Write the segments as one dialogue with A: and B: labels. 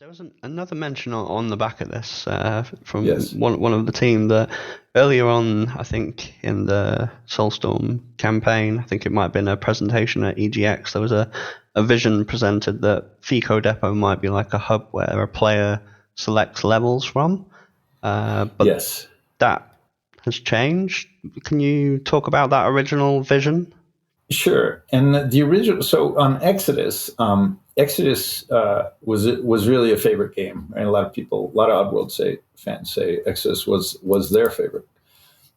A: There was another mention on the back of this from
B: Yes.
A: one of the team that earlier on, I think in the Soulstorm campaign, I think it might have been a presentation at EGX, there was a vision presented that FeeCo Depot might be like a hub where a player selects levels from, but
B: Yes.
A: that has changed. Can you talk about that original vision?
B: Sure. And the original, so on Exodus, Exodus was really a favorite game, right? A lot of people, a lot of Oddworld fans say Exodus was their favorite.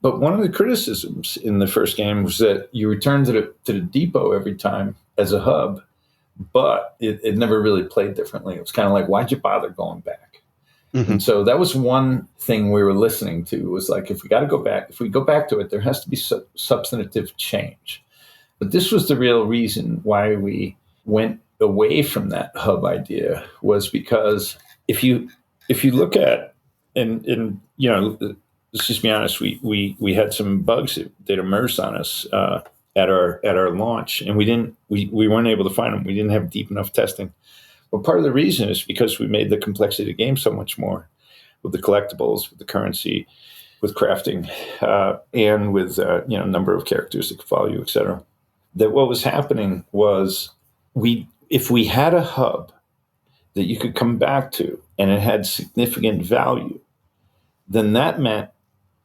B: But one of the criticisms in the first game was that you returned to the depot every time as a hub, but it never really played differently. It was kind of like, why'd you bother going back?
A: Mm-hmm.
B: And so that was one thing we were listening to, was like, if we go back to it, there has to be substantive change. But this was the real reason why we went away from that hub idea, was because if you look at, and you know, let's just be honest, we had some bugs that emerged on us at our launch, and we weren't able to find them. We didn't have deep enough testing. But part of the reason is because we made the complexity of the game so much more, with the collectibles, with the currency, with crafting, and with number of characters that could follow you, etc. That what was happening was, if we had a hub that you could come back to and it had significant value, then that meant,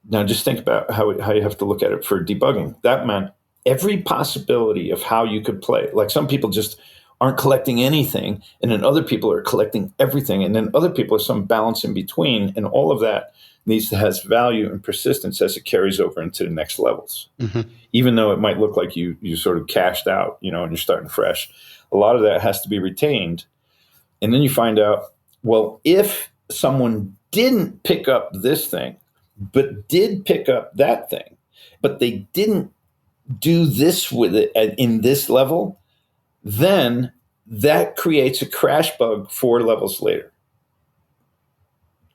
B: now just think about how you have to look at it for debugging. That meant every possibility of how you could play. Like, some people just aren't collecting anything, and then other people are collecting everything, and then other people are some balance in between, and all of that needs to have value and persistence as it carries over into the next levels. Mm-hmm. Even though it might look like you sort of cashed out, and you're starting fresh, a lot of that has to be retained. And then you find out, well, if someone didn't pick up this thing, but did pick up that thing, but they didn't do this with it in this level, then that creates a crash bug 4 levels later.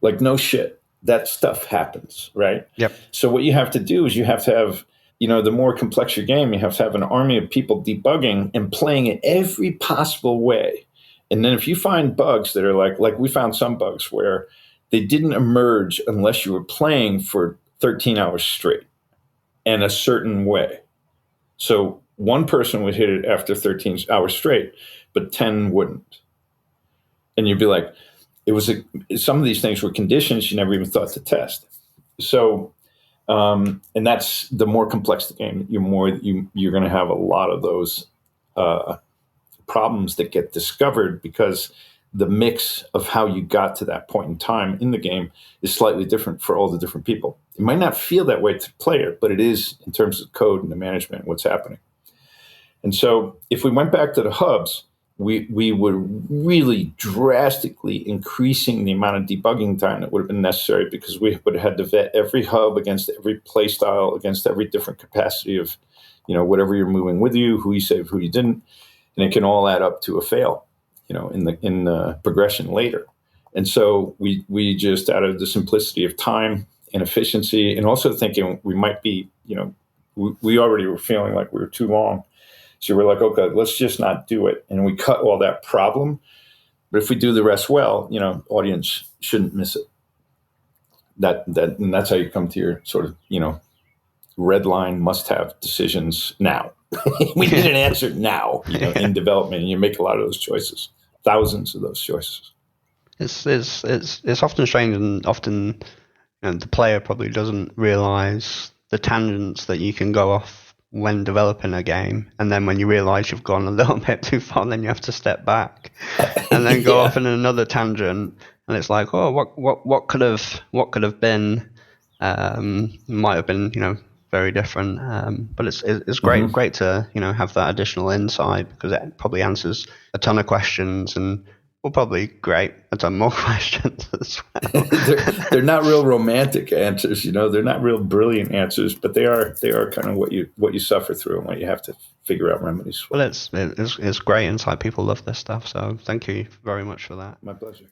B: Like, no shit. That stuff happens, right?
A: Yep.
B: So what you have to do is you have to have, the more complex your game, you have to have an army of people debugging and playing it every possible way. And then if you find bugs that are like we found some bugs where they didn't emerge unless you were playing for 13 hours straight and a certain way. So one person would hit it after 13 hours straight, but 10 wouldn't. And you'd be like, some of these things were conditions you never even thought to test. So, and that's the more complex the game, you're going to have a lot of those problems that get discovered, because the mix of how you got to that point in time in the game is slightly different for all the different people. It might not feel that way to the player, but it is in terms of code and the management, what's happening. And so if we went back to the hubs, we were really drastically increasing the amount of debugging time that would have been necessary, because we would have had to vet every hub against every play style, against every different capacity of, whatever you're moving with you, who you saved, who you didn't. And it can all add up to a fail, in the progression later. And so we just, out of the simplicity of time and efficiency, and also thinking we might be, we already were feeling like we were too long. So we're like, okay, let's just not do it. And we cut all that problem. But if we do the rest well, audience shouldn't miss it. And that's how you come to your sort of, red line must-have decisions now. We need an answer now, in development. And you make a lot of those choices, thousands of those choices.
A: It's often strange, and often the player probably doesn't realize the tangents that you can go off when developing a game, and then when you realize you've gone a little bit too far, then you have to step back and then go off in another tangent, and it's like, oh, what could have been, might have been very different, but it's great, great to have that additional insight, because it probably answers a ton of questions, and will probably create a ton more questions as well.
B: they're not real romantic answers, they're not real brilliant answers, but they are kind of what you suffer through and what you have to figure out remedies for.
A: Well, it's great insight. People love this stuff, so thank you very much for that.
B: My pleasure.